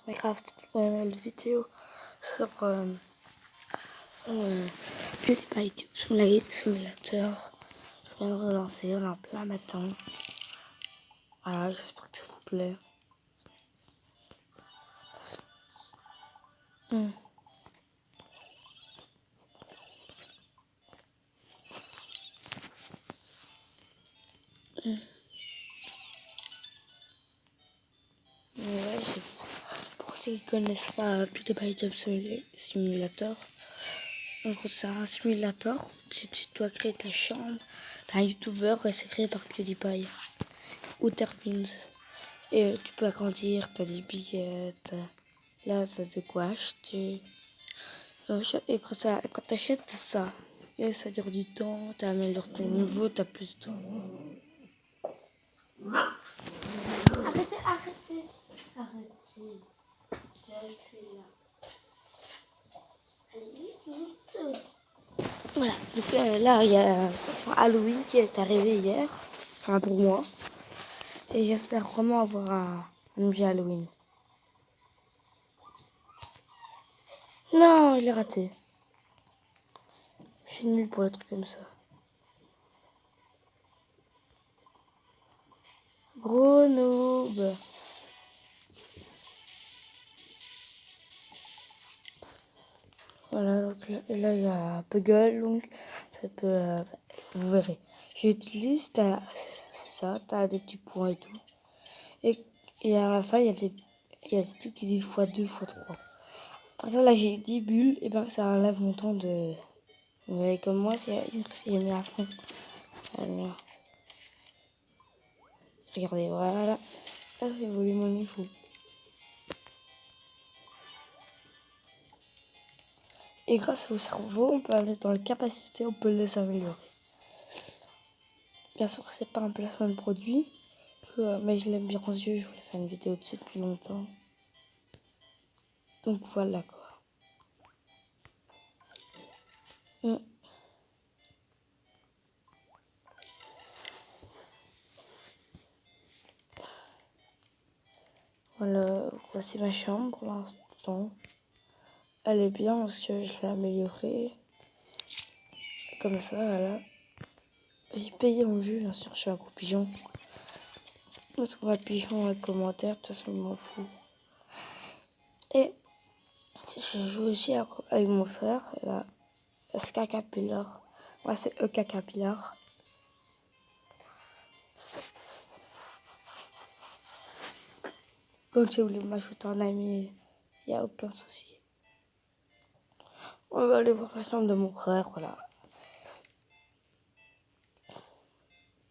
Minecraft, une vidéo sur PewDiePie Simulator. Je viens de relancer, on est en plein matin. Voilà, j'espère que ça vous plaît. Ouais, pour ceux qui ne connaissent pas PewDiePie Job Simulator, en gros c'est un simulator où tu dois créer ta chambre. T'as un youtubeur et c'est créé par PewDiePie ou Terpins. Et tu peux agrandir, t'as des billettes, là t'as de quoi acheter. Et quand t'achètes ça, et ça dure du temps, t'améliores tes niveaux, t'as plus de temps. Arrêtez. Là, je suis là. Allez, voilà, donc là, il y a Halloween qui est arrivé hier, enfin pour moi. Et j'espère vraiment avoir un objet Halloween. Non, il est raté. Je suis nulle pour les trucs comme ça. Gros noob. Voilà, donc là il y a Puggle, donc ça peut, vous verrez. J'utilise, c'est ça, t'as des petits points et tout. Et à la fin, il y a des trucs qui disent x2, x3. Par exemple, là j'ai 10 bulles, et ben ça enlève mon temps de... Vous voyez, comme moi, c'est mis à fond. Alors, regardez, voilà. Là, c'est volume au niveau. Et grâce au cerveau, on peut aller dans les capacités, on peut les améliorer. Bien sûr, c'est pas un placement de produit, mais je l'aime bien aux yeux, je voulais faire une vidéo dessus depuis longtemps. Donc voilà quoi. Voilà, voici ma chambre pour l'instant. Elle est bien parce que je l'ai améliorée. Comme ça, voilà. J'ai payé mon jeu, bien sûr, je suis un gros pigeon. On trouvera le pigeon dans les commentaires, de toute façon, je m'en fous. Et je joue aussi avec mon frère, là, SK Capillaire. Moi, c'est EK Capillaire. Donc, si vous voulez m'ajouter un ami, il n'y a aucun souci. On va aller voir la chambre de mon frère, voilà.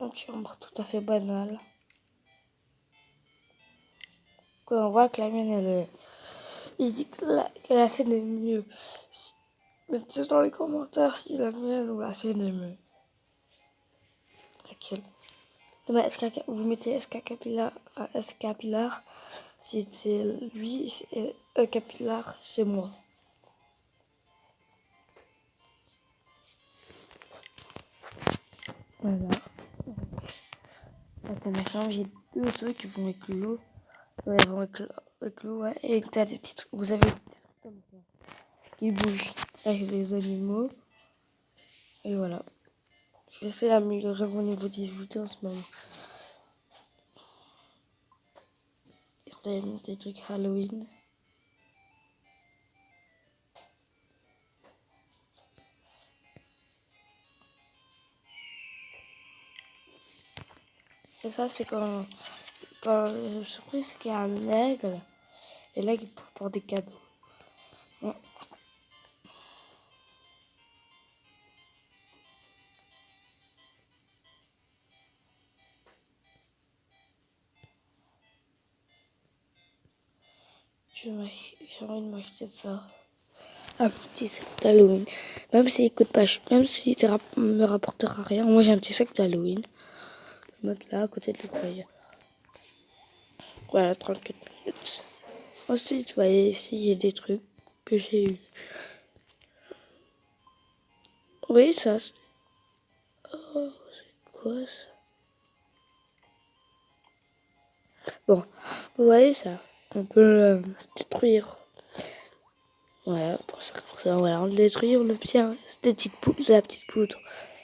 Une chambre tout à fait banale. Quand on voit que la mienne, elle est... Il dit que la scène est mieux. Mettez dans les commentaires si la mienne ou la scène est mieux. Laquelle? Vous mettez SK Capillaire, enfin SK Capillaire, si c'est lui, et E Capillaire, c'est moi. Voilà. Là, t'as ma chambre, j'ai deux trucs qui vont avec l'eau. Ouais, ils vont avec l'eau, ouais. Et t'as des petits trucs, vous avez des trucs comme ça qui bougent. Là, j'ai les animaux. Et voilà. Je vais essayer d'améliorer mon niveau 18 en ce moment. Regardez, des trucs Halloween. Et ça, c'est quand je suis surprise, c'est qu'il y a un aigle. Et l'aigle, il te rapporte des cadeaux. Ouais. J'ai envie de m'acheter ça. Un petit sac d'Halloween. Même s'il coûte pas cher, même s'il me rapportera rien. Moi, j'ai un petit sac d'Halloween. Je vais mettre là, à côté de l'école. Voilà, 34 minutes. Ensuite, vous voyez ici, j'ai des trucs que j'ai eu. Oui, ça, c'est... Oh, c'est quoi ça? Bon, vous voyez ça? on peut le détruire. Voilà, pour ça, voilà, on le détruire, le pierre, c'est des petites poudres, de la petite poudre.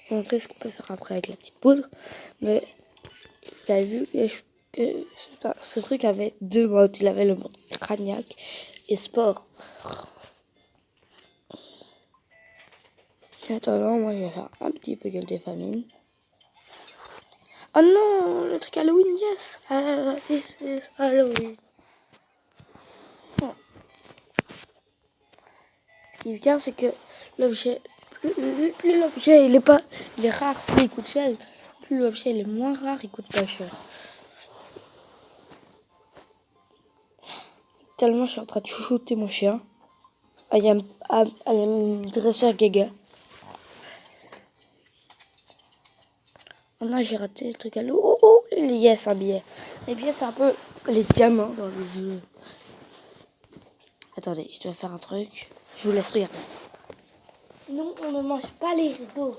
Je vais montrer ce qu'on peut faire après avec la petite poudre. Mais vous avez vu que ce truc avait deux modes. Il avait le mode craniaque et sport. En attendant, moi je vais faire un petit peu gueule des famines. Oh non, le truc Halloween, yes! This is Halloween. Bon. Ce qui est bien, c'est que l'objet, plus l'objet il est rare, plus il coûte cher. Plus l'objet il est moins rare, il coûte pas cher. Tellement je suis en train de chouchouter mon chien. I am dresseur gaga. Oh non, j'ai raté le truc à l'eau. Oh, oh, yes, un billet. Les billets, c'est un peu les diamants dans le jeu. Attendez, je dois faire un truc. Je vous laisse regarder. Non, on ne mange pas les rideaux.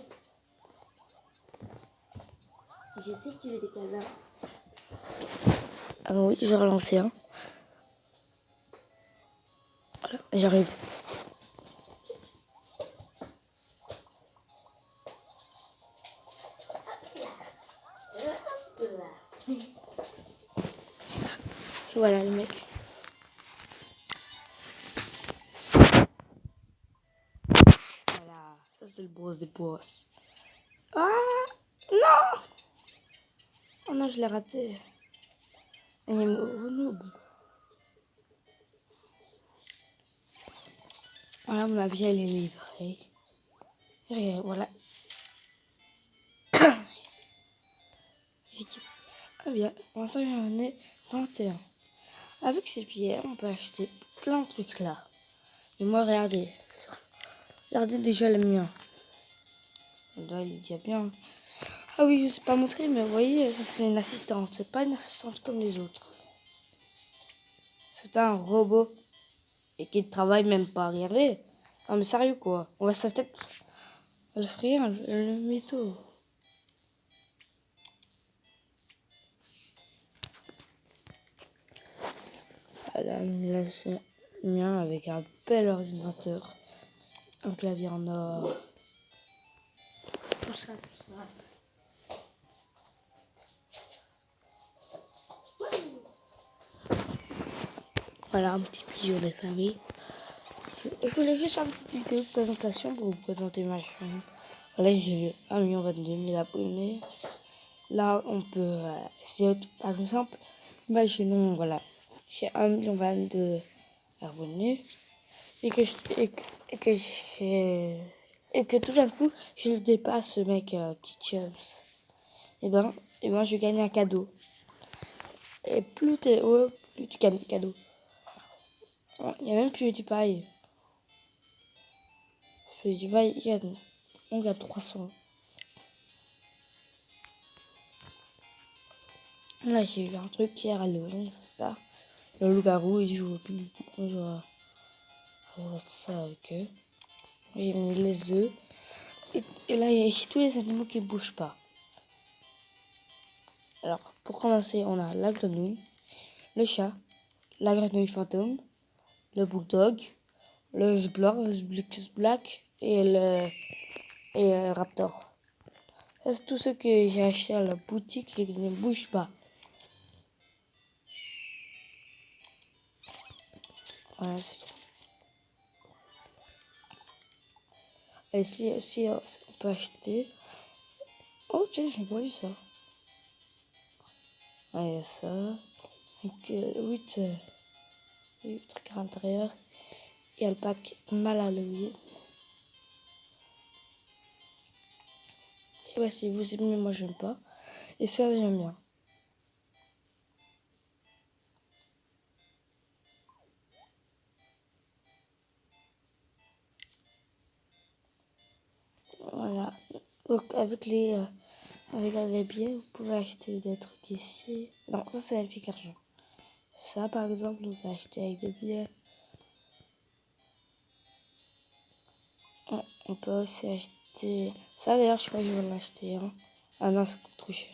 Je sais que tu veux des câlins. Ah oui, je vais relancer un. Voilà, j'arrive. Voilà le mec. Voilà, ça c'est le boss des boss. Ah non! Oh non, je l'ai raté. Il est noob. Voilà, mon avis, elle est livrée. Et voilà. Ah bien, pour l'instant, j'en ai 21. Avec ces pierres, on peut acheter plein de trucs là. Et moi, regardez. Regardez déjà le mien. Là, il dit bien. Ah oui, je sais pas montrer, mais vous voyez, ça c'est une assistante. C'est pas une assistante comme les autres. C'est un robot. Et qui ne travaille même pas. Regardez. Non mais sérieux quoi. On voit sa tête. Elle fait rien, le mytho. Voilà, là c'est le mien avec un bel ordinateur. Un clavier en or. Tout ça, tout ça. Voilà, un petit bijou des familles. Je voulais juste faire une petite vidéo de présentation pour vous présenter ma chaîne. Voilà, j'ai 1 022 000 abonnés. Là, on peut, par exemple, imaginons, voilà, j'ai 1 022 000 abonnés et que, et que tout d'un coup, je le dépasse, ce mec Kitchubs. Et ben, je gagne un cadeau. Et plus t'es haut, plus tu gagnes des cadeaux. Il y a même PewDiePie. PewDiePie, on gagne 300. Là, j'ai eu un truc hier à Halloween, c'est ça. Le loup-garou, il joue au ping. On joue à ça avec eux. J'ai mis les œufs. Et là, il y a tous les animaux qui bougent pas. Alors, pour commencer, on a la grenouille, le chat, la grenouille fantôme, le bulldog, le Black et le raptor. Ça, c'est tout ce que j'ai acheté à la boutique et qui ne bougent pas. Voilà, c'est tout. Et si on peut acheter... Oh tiens, j'ai pas vu ça. Ah, il y a ça. Donc, 8 trucs à l'intérieur. Il y a le pack mal Halloween. Et ouais, si vous aimez, moi j'aime pas. Et ça, j'aime bien. Voilà. Donc avec les billets, vous pouvez acheter des trucs ici. Non, ça c'est avec l'argent. Ça par exemple, vous pouvez acheter avec des billets. On peut aussi acheter... Ça d'ailleurs, je crois que je vais l'acheter. Hein. Ah non, ça coûte trop cher.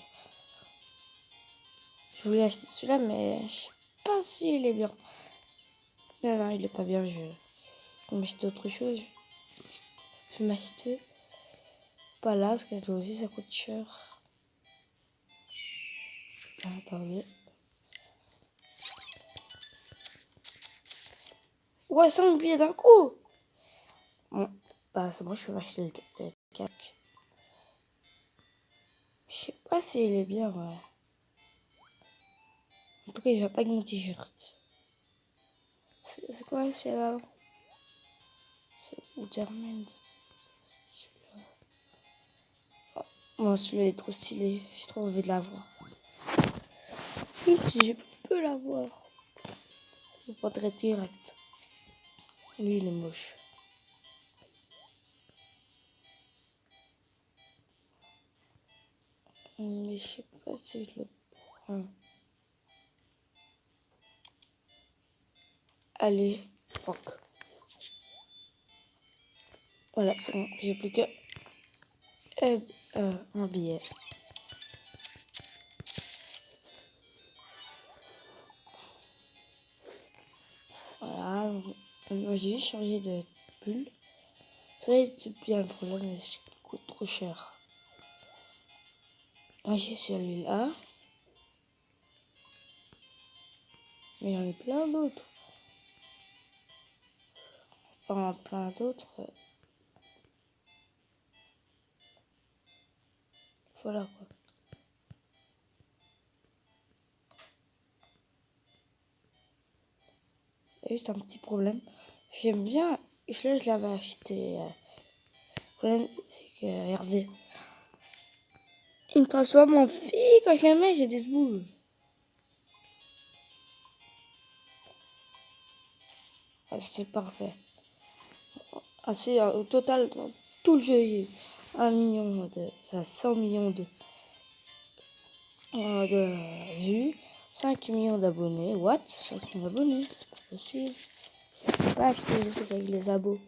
Je voulais acheter celui-là, mais pas s'il est bien. Non, il est pas bien. Je vais m'acheter autre chose. Je vais m'acheter pas là, parce que toi aussi ça coûte cher. Attendez. Ouais, 5 billets d'un coup. Bon, bah c'est bon, je peux m'acheter le casque. Je sais pas s'il est bien, ouais. En tout cas, il va pas avec mon t-shirt. C'est quoi celui-là? C'est Outerman. Celui-là. Oh, non, celui-là est trop stylé. J'ai trop envie de l'avoir. Et si je peux l'avoir, je prendrai direct. Lui, il est moche. Mais je sais pas si je le prends. Allez, fuck. Voilà, c'est bon. J'ai plus que un billet. Voilà. Moi, j'ai juste changé de bulle. C'est bien le problème, c'est qu'il coûte trop cher. Moi, j'ai celui-là. Mais j'en ai plein d'autres. Enfin, plein d'autres. Voilà quoi. Il y a juste un petit problème. J'aime bien. Celui-là, je l'avais acheté. Le problème, c'est que, regardez. Il me transforme en fille quand je la mets, j'ai des boules. Ah, c'est parfait. Ah, c'est au total, dans tout le jeu, il y a eu 1 million de. 100 millions de vues. 5 millions d'abonnés. What? 5 millions d'abonnés? C'est pas possible. Je peux pas acheter des trucs avec les abos.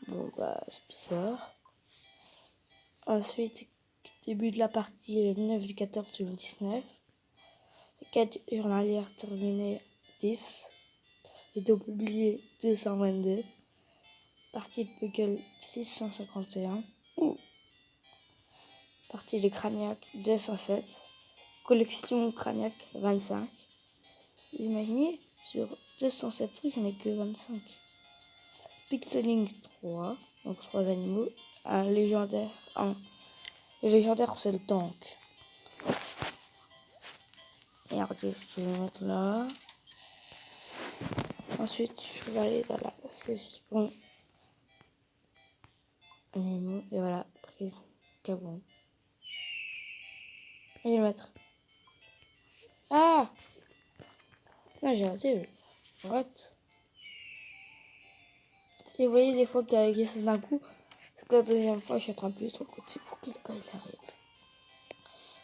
Bon, bah, c'est bizarre. Ensuite, début de la partie, le 9 du 14 2019. Les 4 journalières terminées 10. Vidéo publiée 222. Partie de Bugle 651. Partie de Craniac 207. Collection Craniac 25. Vous imaginez, sur 207 trucs, il n'y en a que 25. Pixeling 3, donc 3 animaux. Un légendaire 1. Le légendaire, c'est le tank. Regardez ce que je vais mettre là. Ensuite, je vais aller dans la session animaux. Et voilà, prise Gabon. Je vais le mettre. Ah! Là, j'ai raté. What? Si vous voyez des fois qu'il sonne d'un coup, c'est que la deuxième fois, je suis en train de appuyer sur le côté pour qu'il arrive.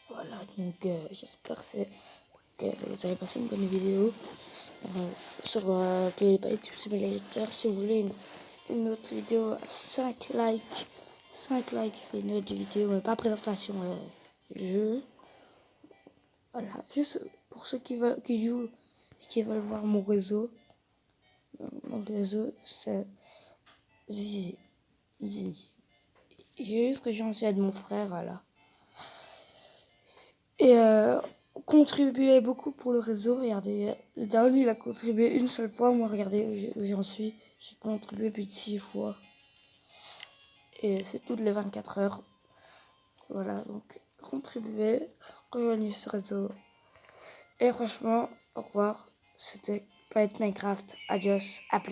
Voilà, donc j'espère que vous avez passé une bonne vidéo sur PlayByte Simulator. Si vous voulez une autre vidéo, 5 likes. 5 likes, fait une autre vidéo, mais pas présentation jeu. Voilà, juste pour ceux qui jouent et qui veulent voir mon réseau. Mon réseau, c'est Zizi. J'ai juste rejoint celui de mon frère, voilà. Et contribuer beaucoup pour le réseau. Regardez, le dernier, il a contribué une seule fois. Moi, regardez où j'en suis. J'ai contribué plus de 6 fois. Et c'est toutes les 24 heures. Voilà, donc contribuez, rejoignez ce réseau. Et franchement, au revoir. C'était Planet Minecraft. Adios, à plus.